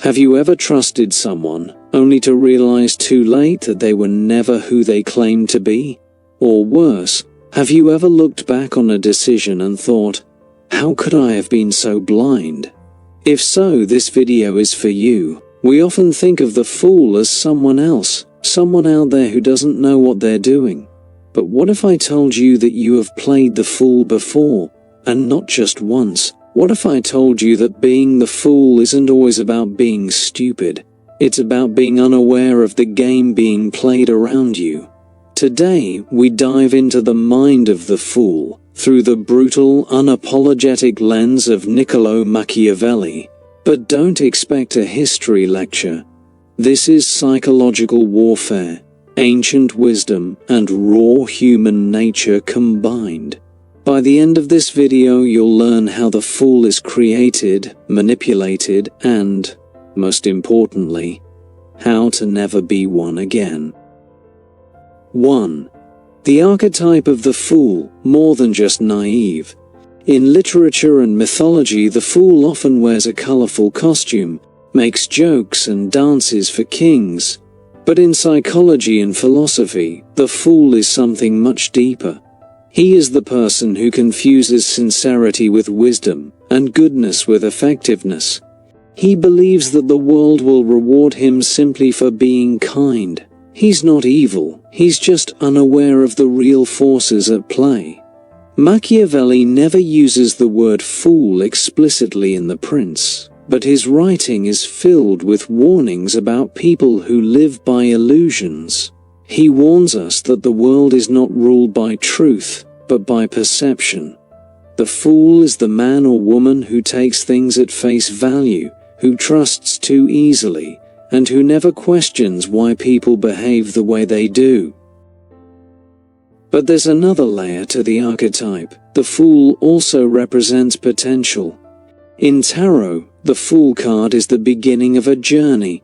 Have you ever trusted someone, only to realize too late that they were never who they claimed to be? Or worse, have you ever looked back on a decision and thought, how could I have been so blind? If so, this video is for you. We often think of the fool as someone else, someone out there who doesn't know what they're doing. But what if I told you that you have played the fool before, and not just once? What if I told you that being the fool isn't always about being stupid? It's about being unaware of the game being played around you. Today, we dive into the mind of the fool, through the brutal, unapologetic lens of Niccolò Machiavelli. But don't expect a history lecture. This is psychological warfare, ancient wisdom, and raw human nature combined. By the end of this video, you'll learn how the fool is created, manipulated, and, most importantly, how to never be one again. 1. The archetype of the fool, more than just naive. In literature and mythology, the fool often wears a colorful costume, makes jokes and dances for kings. But in psychology and philosophy, the fool is something much deeper. He is the person who confuses sincerity with wisdom, and goodness with effectiveness. He believes that the world will reward him simply for being kind. He's not evil, he's just unaware of the real forces at play. Machiavelli never uses the word fool explicitly in The Prince, but his writing is filled with warnings about people who live by illusions. He warns us that the world is not ruled by truth, but by perception. The fool is the man or woman who takes things at face value, who trusts too easily, and who never questions why people behave the way they do. But there's another layer to the archetype. The fool also represents potential. In tarot, the Fool card is the beginning of a journey.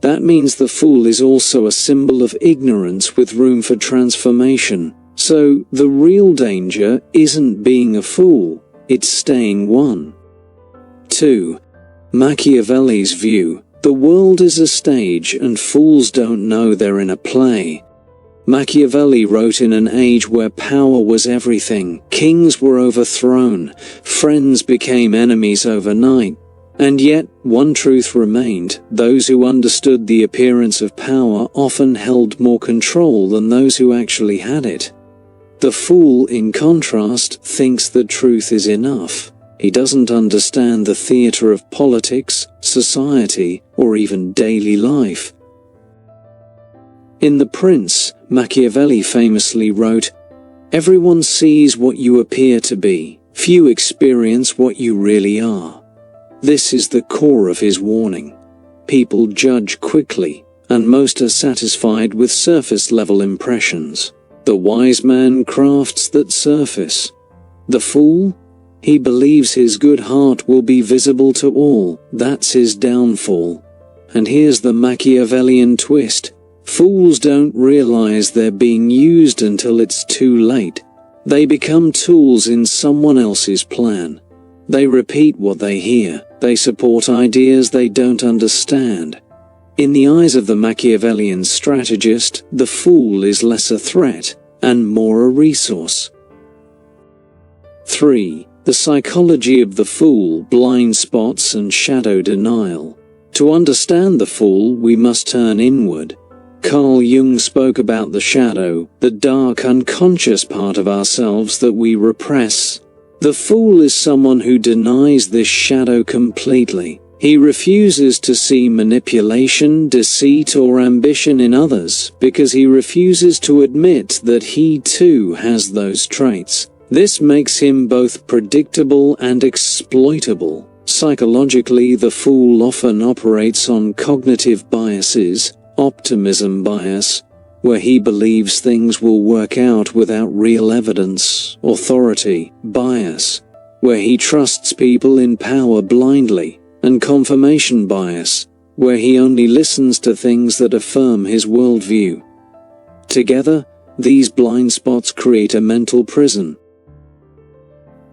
That means the Fool is also a symbol of ignorance with room for transformation. So, the real danger isn't being a fool, it's staying one. 2. Machiavelli's View. The world is a stage and fools don't know they're in a play. Machiavelli wrote in an age where power was everything, kings were overthrown, friends became enemies overnight. And yet, one truth remained: those who understood the appearance of power often held more control than those who actually had it. The fool, in contrast, thinks the truth is enough. He doesn't understand the theater of politics, society, or even daily life. In The Prince, Machiavelli famously wrote, "Everyone sees what you appear to be, few experience what you really are." This is the core of his warning. People judge quickly, and most are satisfied with surface-level impressions. The wise man crafts that surface. The fool? He believes his good heart will be visible to all. That's his downfall. And here's the Machiavellian twist. Fools don't realize they're being used until it's too late. They become tools in someone else's plan. They repeat what they hear. They support ideas they don't understand. In the eyes of the Machiavellian strategist, the fool is less a threat and more a resource. 3. The psychology of the fool, blind spots and shadow denial. To understand the fool, we must turn inward. Carl Jung spoke about the shadow, the dark unconscious part of ourselves that we repress. The fool is someone who denies this shadow completely. He refuses to see manipulation, deceit, or ambition in others because he refuses to admit that he too has those traits. This makes him both predictable and exploitable. Psychologically, the fool often operates on cognitive biases, optimism bias, where he believes things will work out without real evidence, authority bias, where he trusts people in power blindly, and confirmation bias, where he only listens to things that affirm his worldview. Together, these blind spots create a mental prison.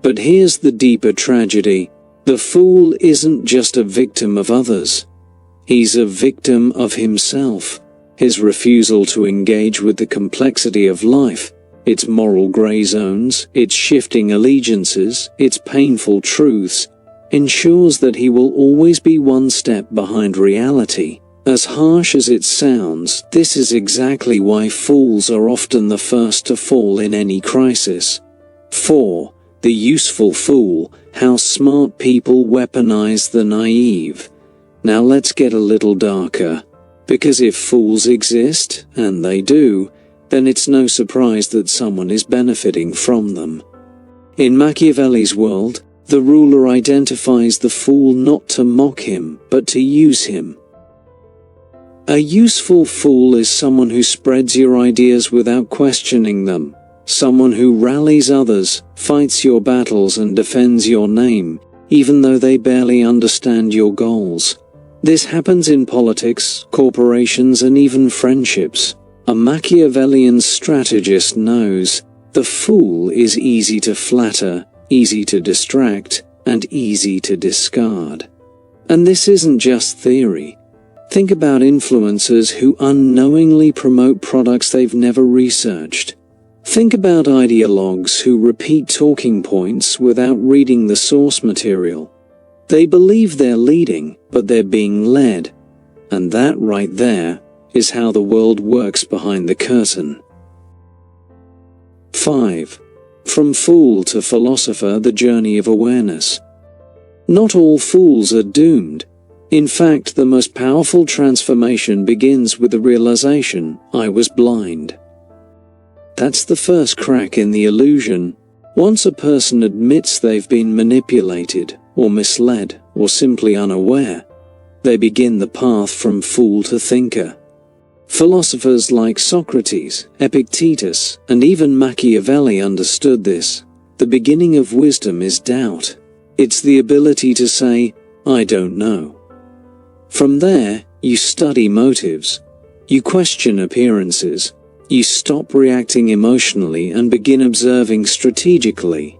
But here's the deeper tragedy. The fool isn't just a victim of others. He's a victim of himself. His refusal to engage with the complexity of life, its moral gray zones, its shifting allegiances, its painful truths, ensures that he will always be one step behind reality. As harsh as it sounds, this is exactly why fools are often the first to fall in any crisis. 4. The useful fool: how smart people weaponize the naive. Now let's get a little darker. Because if fools exist, and they do, then it's no surprise that someone is benefiting from them. In Machiavelli's world, the ruler identifies the fool not to mock him, but to use him. A useful fool is someone who spreads your ideas without questioning them, someone who rallies others, fights your battles and defends your name, even though they barely understand your goals. This happens in politics, corporations, and even friendships. A Machiavellian strategist knows the fool is easy to flatter, easy to distract, and easy to discard. And this isn't just theory. Think about influencers who unknowingly promote products they've never researched. Think about ideologues who repeat talking points without reading the source material. They believe they're leading, but they're being led. And that right there is how the world works behind the curtain. 5. From fool to philosopher: the journey of awareness. Not all fools are doomed. In fact, the most powerful transformation begins with the realization, I was blind. That's the first crack in the illusion. Once a person admits they've been manipulated, or misled, or simply unaware, they begin the path from fool to thinker. Philosophers like Socrates, Epictetus, and even Machiavelli understood this. The beginning of wisdom is doubt. It's the ability to say, I don't know. From there, you study motives. You question appearances. You stop reacting emotionally and begin observing strategically.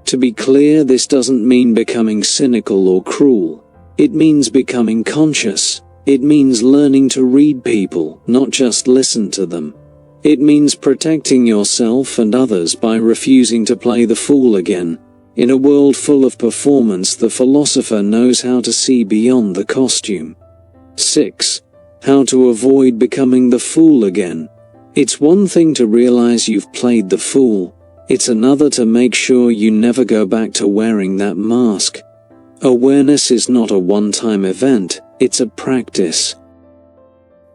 To be clear, this doesn't mean becoming cynical or cruel. It means becoming conscious. It means learning to read people, not just listen to them. It means protecting yourself and others by refusing to play the fool again. In a world full of performance, the philosopher knows how to see beyond the costume. 6. How to avoid becoming the fool again. It's one thing to realize you've played the fool. It's another to make sure you never go back to wearing that mask. Awareness is not a one-time event, it's a practice.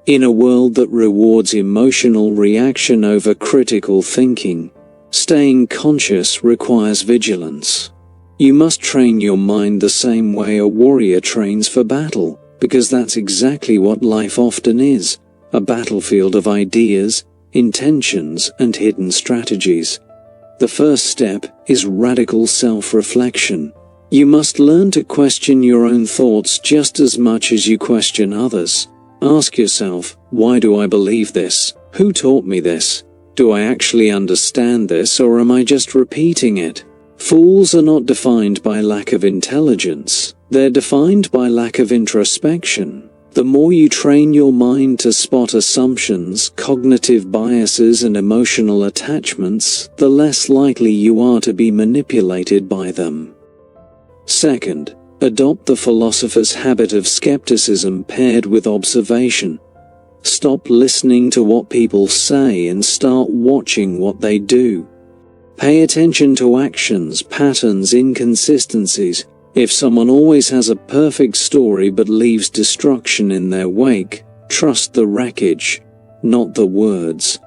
In a world that rewards emotional reaction over critical thinking, staying conscious requires vigilance. You must train your mind the same way a warrior trains for battle, because that's exactly what life often is, a battlefield of ideas, intentions, and hidden strategies. The first step is radical self-reflection. You must learn to question your own thoughts just as much as you question others. Ask yourself, why do I believe this? Who taught me this? Do I actually understand this, or am I just repeating it? Fools are not defined by lack of intelligence. They're defined by lack of introspection. The more you train your mind to spot assumptions, cognitive biases, and emotional attachments, the less likely you are to be manipulated by them. Second, adopt the philosopher's habit of skepticism paired with observation. Stop listening to what people say and start watching what they do. Pay attention to actions, patterns, inconsistencies. If someone always has a perfect story but leaves destruction in their wake, trust the wreckage, not the words.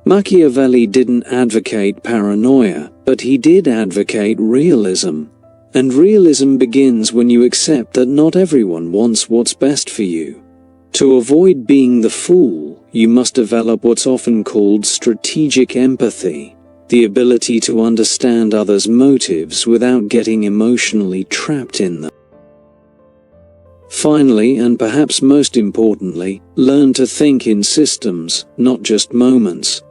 Machiavelli didn't advocate paranoia, but he did advocate realism. And realism begins when you accept that not everyone wants what's best for you. To avoid being the fool, you must develop what's often called strategic empathy, the ability to understand others' motives without getting emotionally trapped in them. Finally, and perhaps most importantly, learn to think in systems, not just moments.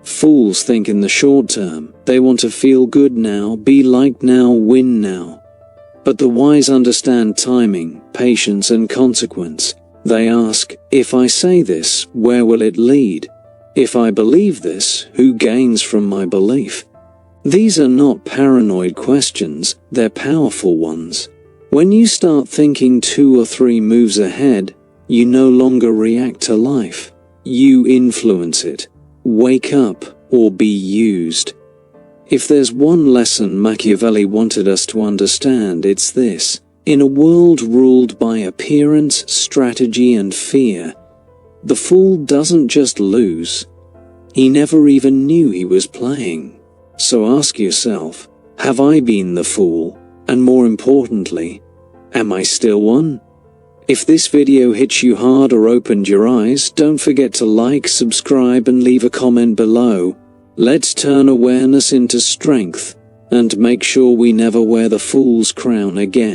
Fools think in the short term. They want to feel good now, be liked now, win now. But the wise understand timing, patience, and consequence. They ask, if I say this, where will it lead? If I believe this, who gains from my belief? These are not paranoid questions, they're powerful ones. When you start thinking 2 or 3 moves ahead, you no longer react to life. You influence it. Wake up, or be used. If there's one lesson Machiavelli wanted us to understand, it's this. In a world ruled by appearance, strategy, and fear, the fool doesn't just lose. He never even knew he was playing. So ask yourself, have I been the fool? And more importantly, am I still one? If this video hits you hard or opened your eyes, don't forget to like, subscribe, and leave a comment below. Let's turn awareness into strength, and make sure we never wear the fool's crown again.